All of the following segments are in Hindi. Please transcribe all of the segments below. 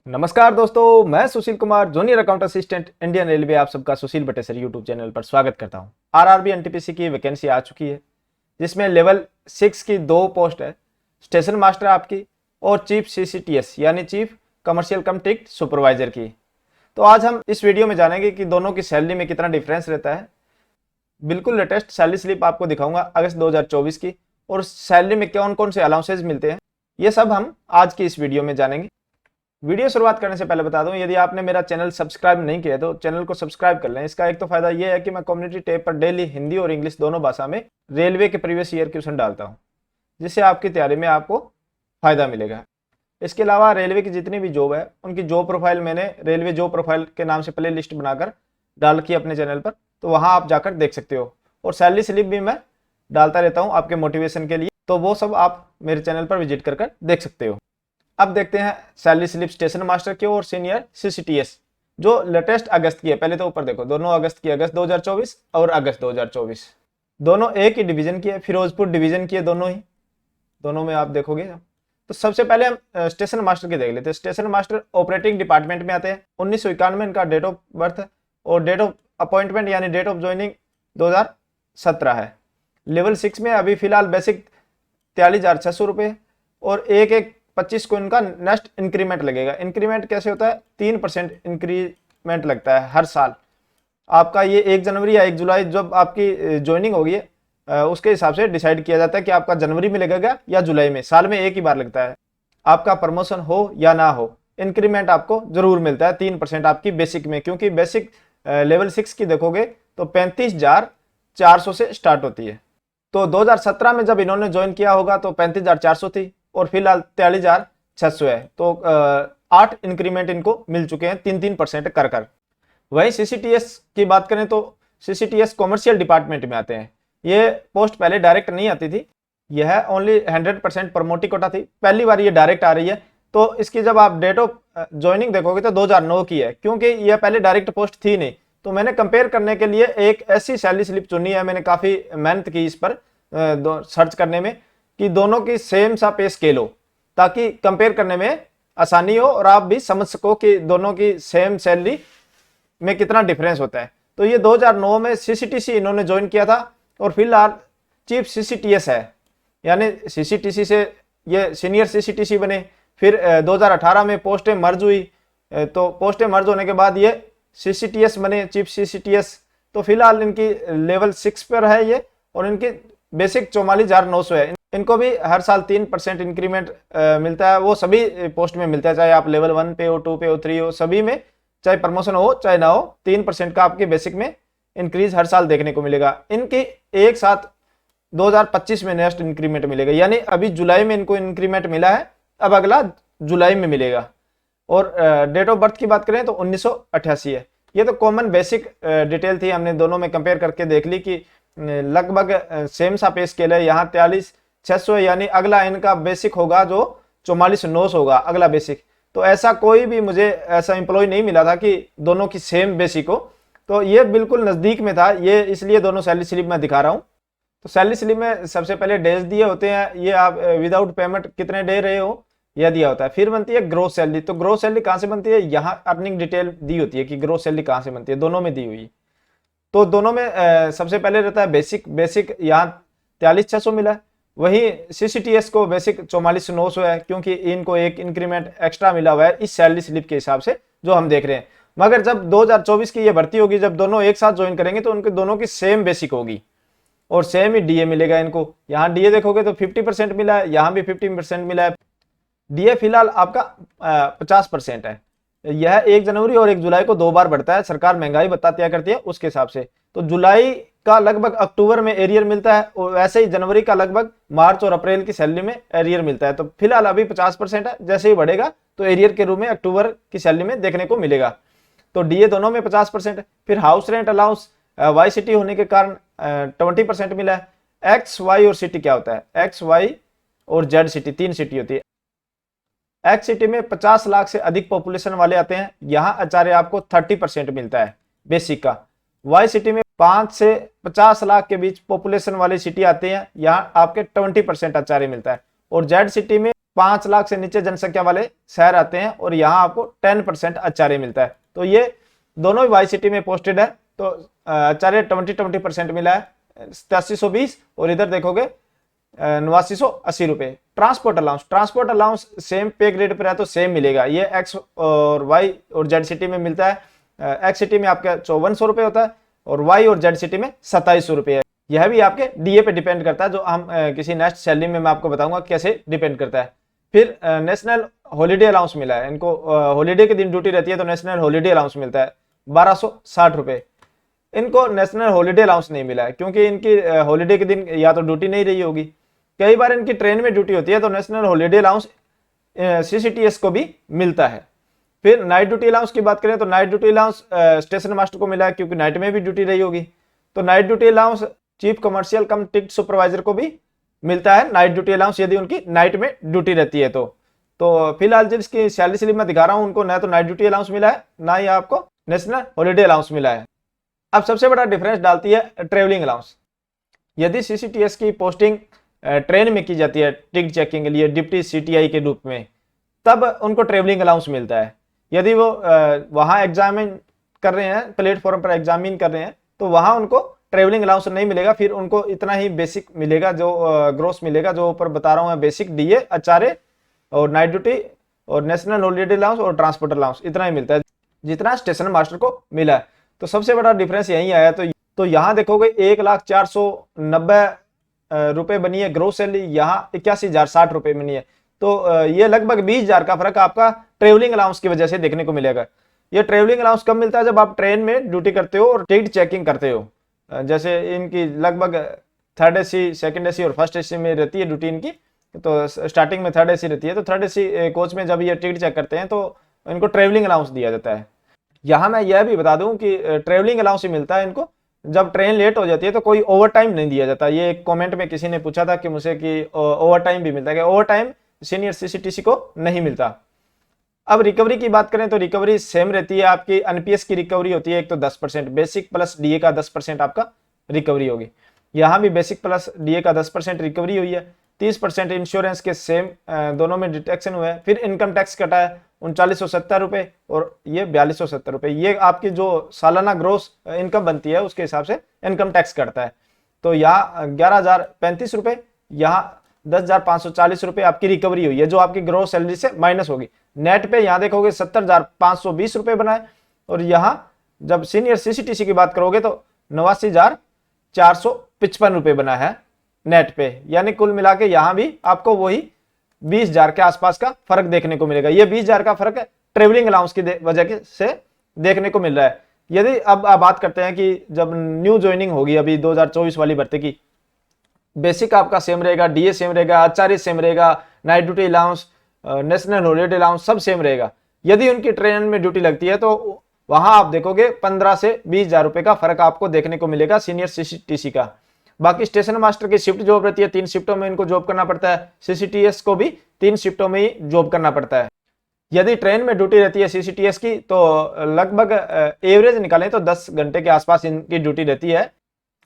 नमस्कार दोस्तों, मैं Sushil Kumar, junior account assistant Indian railway. आप सबका सुशील बटेसर यूट्यूब चैनल पर स्वागत करता हूं। आरआरबी एनटीपीसी की वैकेंसी आ चुकी है, जिसमें लेवल 6 की 2 पोस्ट है, स्टेशन मास्टर आपकी और चीफ सीसीटीएस यानी चीफ कमर्शियल कम टिकट सुपरवाइजर की। तो आज हम इस वीडियो में जानेंगे कि दोनों की सैलरी में कितना डिफरेंस रहता है। बिल्कुल लेटेस्ट सैलरी स्लिप आपको दिखाऊंगा अगस्त 2024 की, और सैलरी में कौन कौन से अलाउंसेज मिलते हैं, ये सब हम आज की इस वीडियो में जानेंगे। वीडियो शुरुआत करने से पहले बता दूं, यदि आपने मेरा चैनल सब्सक्राइब नहीं किया तो चैनल को सब्सक्राइब कर लें। इसका एक तो फायदा यह है कि मैं कम्युनिटी टैब पर डेली हिंदी और इंग्लिश दोनों भाषा में रेलवे के प्रीवियस ईयर क्वेश्चन डालता हूं, जिससे आपकी तैयारी में आपको फायदा मिलेगा। इसके अलावा रेलवे की जितनी भी जॉब है उनकी जॉब प्रोफाइल मैंने रेलवे जॉब प्रोफाइल के नाम से प्ले लिस्ट बनाकर डाल रखी है अपने चैनल पर, तो वहां आप जाकर देख सकते हो। और सैलरी स्लिप भी मैं डालता रहता हूँ आपके मोटिवेशन के लिए, तो वो सब आप मेरे चैनल पर विजिट कर देख सकते हो। अब देखते हैं सैलरी स्लिप स्टेशन मास्टर की और सीनियर सीसीटीएस, जो लेटेस्ट अगस्त की है। पहले तो ऊपर देखो, दोनों अगस्त की, अगस्त 2024 और अगस्त 2024, दोनों एक ही डिवीजन की है, फिरोजपुर डिवीजन की है दोनों में आप देखोगे। तो सबसे पहले हम स्टेशन मास्टर की देख लेते हैं। स्टेशन मास्टर ऑपरेटिंग डिपार्टमेंट में आते हैं। 1991 में इनका डेट ऑफ बर्थ है और डेट ऑफ अपॉइंटमेंट यानी डेट ऑफ ज्वाइनिंग 2017 है। लेवल 6 में अभी फिलहाल बेसिक 43,600 रुपये और एक 25 को इनका नेक्स्ट इंक्रीमेंट लगेगा। इंक्रीमेंट कैसे होता है? 3% इंक्रीमेंट लगता है हर साल आपका। ये 1 जनवरी या 1 जुलाई जब आपकी ज्वाइनिंग होगी उसके हिसाब से डिसाइड किया जाता है कि आपका जनवरी में लगेगा या जुलाई में। साल में एक ही बार लगता है। आपका प्रमोशन हो या ना हो, इंक्रीमेंट आपको जरूर मिलता है 3% आपकी बेसिक में, क्योंकि बेसिक लेवल 6 की देखोगे तो 35,400 से स्टार्ट होती है। तो 2017 में जब इन्होंने ज्वाइन किया होगा तो 35,400 थी और फिलहाल 43,600 है। तो 8 इंक्रीमेंट इनको मिल चुके हैं 3% कर। वहीं सीसीटीएस की बात करें तो सीसीटीएस कॉमर्शियल डिपार्टमेंट में आते हैं। ये पोस्ट पहले डायरेक्ट नहीं आती थी, यह ओनली 100% प्रमोटी कोटा थी, पहली बार ये डायरेक्ट आ रही है। तो इसकी जब आप डेट ऑफ ज्वाइनिंग देखोगे तो 2009 की है, क्योंकि यह पहले डायरेक्ट पोस्ट थी नहीं। तो मैंने कंपेयर करने के लिए एक ऐसी सैलरी स्लिप चुनी है, मैंने काफी मेहनत की इस पर सर्च करने में कि दोनों की सेम सा पे स्केल हो, ताकि कंपेयर करने में आसानी हो और आप भी समझ सको कि दोनों की सेम सैलरी में कितना डिफरेंस होता है। तो ये 2009 में सीसीटीसी इन्होंने ज्वाइन किया था और फिलहाल चीफ सीसीटीएस है, यानी सीसीटीसी से ये सीनियर सीसीटीसी बने। फिर 2018 में पोस्टें मर्ज हुई, तो पोस्टें मर्ज होने के बाद ये सीसीटीएस बने, चीफ सीसीटीएस। तो फिलहाल इनकी लेवल 6 पर है ये, और इनकी बेसिक 44,900 है। इनको भी हर साल 3% इंक्रीमेंट मिलता है। वो सभी पोस्ट में मिलता है, चाहे आप लेवल 1 पे हो, 2 पे हो, 3 हो, सभी में चाहे प्रमोशन हो चाहे ना हो, 3% का आपके बेसिक में इंक्रीज हर साल देखने को मिलेगा। इनकी एक साथ 2025 में नेक्स्ट इंक्रीमेंट मिलेगा, यानी अभी जुलाई में इनको इंक्रीमेंट मिला है, अब अगला जुलाई में मिलेगा। और डेट ऑफ बर्थ की बात करें तो 1988 है। ये तो कॉमन बेसिक डिटेल थी, हमने दोनों में कंपेयर करके देख ली कि लगभग सेम सा पे स्केल है। यहाँ 43,600 यानी अगला इनका बेसिक होगा जो 44,900 होगा अगला बेसिक। तो ऐसा कोई भी मुझे ऐसा एम्प्लॉय नहीं मिला था कि दोनों की सेम बेसिक हो, तो ये बिल्कुल नजदीक में था। ये इसलिए दोनों सैलरी स्लिप में दिखा रहा हूँ। तो सैलरी स्लिप में सबसे पहले डेज दिए होते हैं, ये आप विदाउट पेमेंट कितने दे रहे हो यह दिया होता है। फिर बनती है ग्रोस सैलरी। तो ग्रोस सैलरी कहाँ से बनती है? यहाँ अर्निंग डिटेल दी होती है कि ग्रोस सैलरी कहाँ से बनती है, दोनों में दी हुई। तो दोनों में सबसे पहले रहता है बेसिक यहाँ 43,600 मिला है। वही सीसीटीएस को बेसिक 44,900 है, क्योंकि इनको एक इंक्रीमेंट एक्स्ट्रा मिला हुआ है इस सैलरी स्लिप के हिसाब से जो हम देख रहे हैं। मगर जब 2024 की ये भर्ती होगी, जब दोनों एक साथ ज्वाइन करेंगे तो उनके दोनों की सेम बेसिक होगी और सेम ही डीए मिलेगा इनको। यहाँ डीए देखोगे तो 50% मिला है, यहाँ भी 50% मिला है। डीए फिलहाल आपका 50% है। यह 1 जनवरी और 1 जुलाई को 2 बार बढ़ता है, सरकार महंगाई भत्ता तय करती है उसके हिसाब से। तो जुलाई का लगभग अक्टूबर में एरियर मिलता है, और वैसे ही जनवरी का लगभग मार्च और अप्रैल की सैलरी में एरियर मिलता है। तो फिलहाल अभी 50% है, जैसे ही बढ़ेगा तो एरियर के रूप में अक्टूबर की सैलरी में देखने को मिलेगा। तो डीए दोनों में 50% है। फिर house rent allowance Y city होने के कारण 20% मिला है। एक्स वाई और सिटी क्या होता है? एक्स वाई और जेड सिटी, 3 सिटी होती है। एक्स सिटी में 50 लाख से अधिक पॉपुलेशन वाले आते हैं, यहाँ आचार्य आपको 30% मिलता है बेसिक का। वाई सिटी में 5 से 50 लाख के बीच पॉपुलेशन वाली सिटी आती है, यहाँ आपके 20% आचार्य मिलता है। और जेड सिटी में 5 लाख से नीचे जनसंख्या वाले शहर आते हैं और यहाँ आपको 10% आचार्य मिलता है। तो ये दोनों ही वाई सिटी में पोस्टेड है। तो आचार्य 20% मिला है 8720 और इधर देखोगे 8980 रुपए। ट्रांसपोर्ट अलाउंस सेम पे ग्रेड पर है तो सेम मिलेगा। ये एक्स और वाई और जेड सिटी में मिलता है। एक्स सिटी में आपका 5400 रुपए होता है और वाई और जेड सिटी में 2700 रुपए है। यह भी आपके डीए पे डिपेंड करता है, जो हम किसी नेक्स्ट सैलरी में मैं आपको बताऊंगा कैसे डिपेंड करता है। फिर नेशनल हॉलीडे अलाउंस मिला है इनको। हॉलीडे के दिन ड्यूटी रहती है तो नेशनल हॉलीडे अलाउंस मिलता है 1260 रुपए। इनको नेशनल हॉलीडे अलाउंस नहीं मिला है क्योंकि इनकी हॉलीडे के दिन या तो ड्यूटी नहीं रही होगी। कई बार इनकी ट्रेन में ड्यूटी होती है तो नेशनल हॉलीडे अलाउंस सीसीटीएस को भी मिलता है। फिर नाइट ड्यूटी अलाउंस की बात करें तो night duty allowance station master को मिला है क्योंकि नाइट में भी ड्यूटी रही होगी। तो night duty allowance chief commercial कम टिकट सुपरवाइजर को भी मिलता है नाइट ड्यूटी अलाउंस यदि उनकी नाइट में ड्यूटी रहती है। तो फिलहाल जिसकी सैलरी स्लिप में दिखा रहा हूं उनको ना तो नाइट ड्यूटी अलाउंस मिला है ना ही आपको नेशनल हॉलीडे अलाउंस मिला है। अब सबसे बड़ा डिफरेंस डालती है ट्रेवलिंग अलाउंस। यदि सीसीटीएस की पोस्टिंग ट्रेन में की जाती है टिकट चेकिंग के लिए डिप्टी सीटीआई के रूप में, तब उनको ट्रेवलिंग अलाउंस मिलता है। यदि वो वहां एग्जामिन कर रहे हैं, प्लेटफॉर्म पर एग्जामिन कर रहे हैं, तो वहां उनको ट्रेवलिंग अलाउंस नहीं मिलेगा। फिर उनको इतना ही बेसिक मिलेगा जो ग्रोस मिलेगा, जो ऊपर बता रहा हूं बेसिक डीए, आचार्य और नाइट ड्यूटी और नेशनल हॉलीडे अलाउंस और ट्रांसपोर्ट अलाउंस इतना ही मिलता है जितना स्टेशन मास्टर को मिला है। तो सबसे बड़ा डिफरेंस यही आया। तो यहाँ देखोगे 1,490 रुपए बनी है ग्रोस सैलरी, यहाँ 81,060 रुपए बनी है। तो ये लगभग 20,000 का फर्क आपका ट्रेवलिंग अलाउंस की वजह से देखने को मिलेगा। ये ट्रेवलिंग अलाउंस कब मिलता है? जब आप ट्रेन में ड्यूटी करते हो और टिकट चेकिंग करते हो। जैसे इनकी लगभग थर्ड एसी, सेकंड एसी और फर्स्ट एसी में रहती है ड्यूटी इनकी। तो स्टार्टिंग में थर्ड एसी रहती है, तो थर्ड एसी कोच में जब ये टिकट चेक करते हैं तो इनको ट्रेवलिंग अलाउंस दिया जाता है। यहाँ मैं यह भी बता दूं कि ट्रेवलिंग अलाउंस ही मिलता है इनको जब ट्रेन लेट हो जाती है, तो कोई ओवर टाइम नहीं दिया जाता। ये एक कमेंट में किसी ने पूछा था कि मुझे कि ओवर टाइम भी मिलता है, ओवर टाइम सीनियर सीसीटीसी को नहीं मिलता। अब रिकवरी की बात करें तो रिकवरी सेम रहती है आपकी। एनपीएस की रिकवरी होती है एक तो 10%, बेसिक प्लस डीए का 10% आपका रिकवरी होगी। यहाँ भी बेसिक प्लस डीए का 10% रिकवरी हुई है। 30% इंश्योरेंस के सेम दोनों में डिटेक्शन हुआ है। फिर इनकम टैक्स कटा है 3970 रुपए और ये 4270 रुपए। ये आपकी जो सालाना ग्रोस इनकम बनती है उसके हिसाब से इनकम टैक्स कटता है। तो यहाँ 11,035 रुपए, यहाँ 10,540 रुपए आपकी रिकवरी हुई है जो आपकी ग्रोस सैलरी से माइनस होगी। नेट पे यहाँ देखोगे 70,520 रुपए बना है और यहाँ जब सीनियर सीसीटीसी की बात करोगे तो 89,455 रुपए बना है नेट पे। यानी कुल मिला के यहाँ भी आपको वही 20,000 के आसपास का फर्क देखने को मिलेगा। ये 20,000 का फर्क ट्रेवलिंग अलाउंस की वजह से देखने को मिल रहा है। यदि अब आप बात करते हैं कि जब न्यू ज्वाइनिंग होगी अभी 2024 वाली भर्ती की, बेसिक आपका सेम रहेगा, डीए सेम रहेगा, आचार्य सेम रहेगा, night duty allowance, national holiday allowance सब सेम रहेगा। यदि उनकी ट्रेन में ड्यूटी लगती है तो वहां आप देखोगे 15 से 20,000 रुपए का फर्क आपको देखने को मिलेगा सीनियर सीसीटीसी का। बाकी स्टेशन मास्टर की शिफ्ट जॉब रहती है, 3 शिफ्टों में इनको जॉब करना पड़ता है। सीसीटीएस को भी 3 शिफ्टों में ही जॉब करना पड़ता है। यदि ट्रेन में ड्यूटी रहती है सीसीटीएस की तो लगभग एवरेज निकालें तो 10 घंटे के आसपास इनकी ड्यूटी रहती है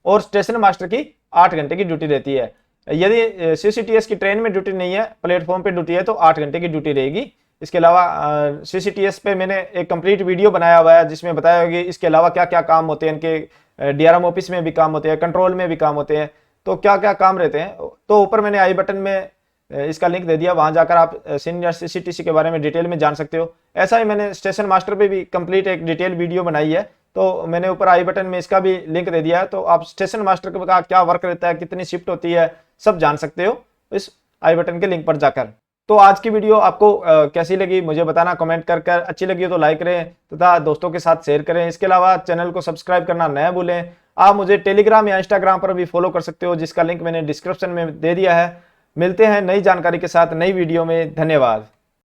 और स्टेशन मास्टर की 8 घंटे की ड्यूटी रहती है। यदि सीसीटीएस की ट्रेन में ड्यूटी नहीं है, प्लेटफॉर्म पे ड्यूटी है तो 8 घंटे की ड्यूटी रहेगी। इसके अलावा सीसीटीएस पे मैंने एक कंप्लीट वीडियो बनाया हुआ है जिसमें बताया होगा इसके अलावा क्या क्या काम होते हैं। इनके डीआरएम ऑफिस में भी काम होते हैं, कंट्रोल में भी काम होते हैं, तो क्या क्या काम रहते हैं। तो ऊपर मैंने आई बटन में इसका लिंक दे दिया, वहां जाकर आप सीनियर सीसीटीसी के बारे में डिटेल में जान सकते हो। ऐसा ही मैंने स्टेशन मास्टर पे भी कंप्लीट एक डिटेल वीडियो बनाई है, तो मैंने ऊपर आई बटन में इसका भी लिंक दे दिया है। तो आप स्टेशन मास्टर का क्या वर्क रहता है, कितनी शिफ्ट होती है, सब जान सकते हो इस आई बटन के लिंक पर जाकर। तो आज की वीडियो आपको कैसी लगी मुझे बताना कमेंट कर। अच्छी लगी हो तो लाइक करें तथा दोस्तों के साथ शेयर करें। इसके अलावा चैनल को सब्सक्राइब करना न भूलें। आप मुझे टेलीग्राम या इंस्टाग्राम पर भी फॉलो कर सकते हो जिसका लिंक मैंने डिस्क्रिप्शन में दे दिया है। मिलते हैं नई जानकारी के साथ नई वीडियो में। धन्यवाद।